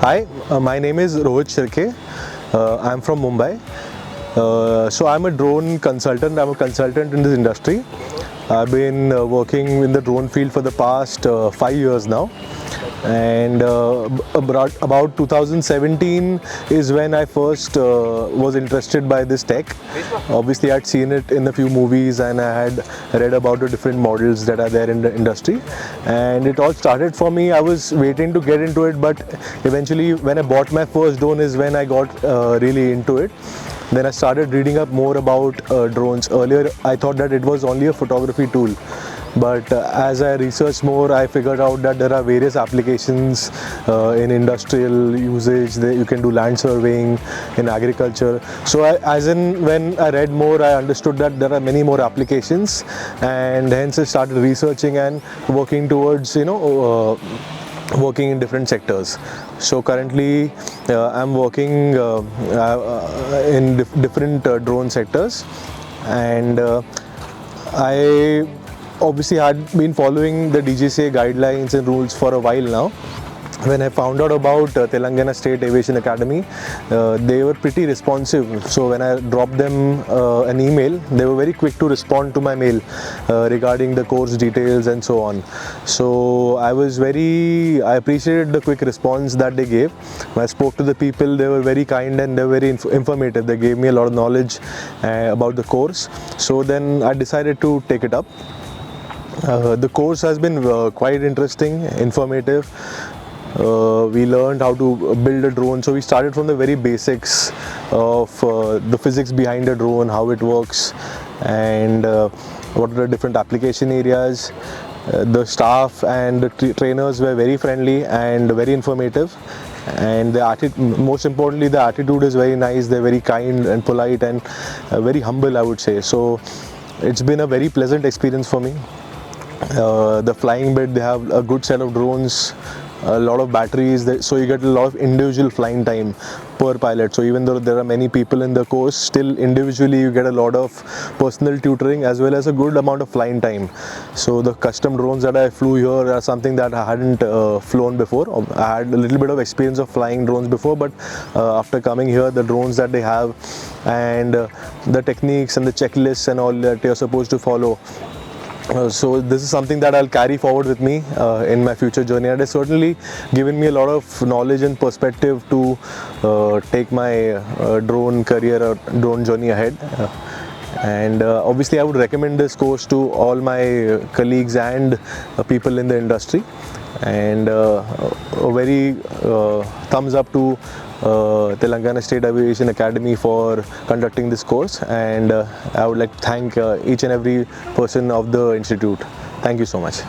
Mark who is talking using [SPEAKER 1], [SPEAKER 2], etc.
[SPEAKER 1] Hi, my name is Rohit Shirke. I'm from Mumbai. So I'm a drone consultant. I'm a consultant in this industry. I've been working in the drone field for the past 5 years now. And about 2017 is when I first was interested by this tech. Obviously, I'd seen it in a few movies and I had read about the different models that are there in the industry. And it all started for me. I was waiting to get into it, but eventually, when I bought my first drone, is when I got really into it. Then I started reading up more about drones. Earlier, I thought that it was only a photography tool. But as I researched more, I figured out that there are various applications in industrial usage. You can do land surveying, in agriculture. So when I read more, I understood that there are many more applications, and hence I started researching and working towards working in different sectors. So currently I'm working in different drone sectors, and I obviously had been following the DGCA guidelines and rules for a while now. When I found out about Telangana State Aviation Academy, they were pretty responsive. So when I dropped them an email, they were very quick to respond to my mail regarding the course details and so on. So I appreciated the quick response that they gave. When I spoke to the people, they were very kind and they were very informative. They gave me a lot of knowledge about the course. So then I decided to take it up. The course has been quite interesting, informative. We learned how to build a drone. So we started from the very basics of the physics behind a drone, how it works, and what are the different application areas. The staff and the trainers were very friendly and very informative. And most importantly, the attitude is very nice. They're very kind and polite and very humble, I would say. So it's been a very pleasant experience for me. The flying bit, they have a good set of drones, a lot of batteries, so you get a lot of individual flying time per pilot. So even though there are many people in the course, still individually you get a lot of personal tutoring as well as a good amount of flying time. So the custom drones that I flew here are something that I hadn't flown before. I had a little bit of experience of flying drones before, but after coming here, the drones that they have and the techniques and the checklists and all that you're supposed to follow. So this is something that I'll carry forward with me in my future journey, and it's certainly given me a lot of knowledge and perspective to take my drone career or drone journey ahead. And obviously I would recommend this course to all my colleagues and people in the industry, and a very thumbs up to Telangana State Aviation Academy for conducting this course, and I would like to thank each and every person of the institute. Thank you so much.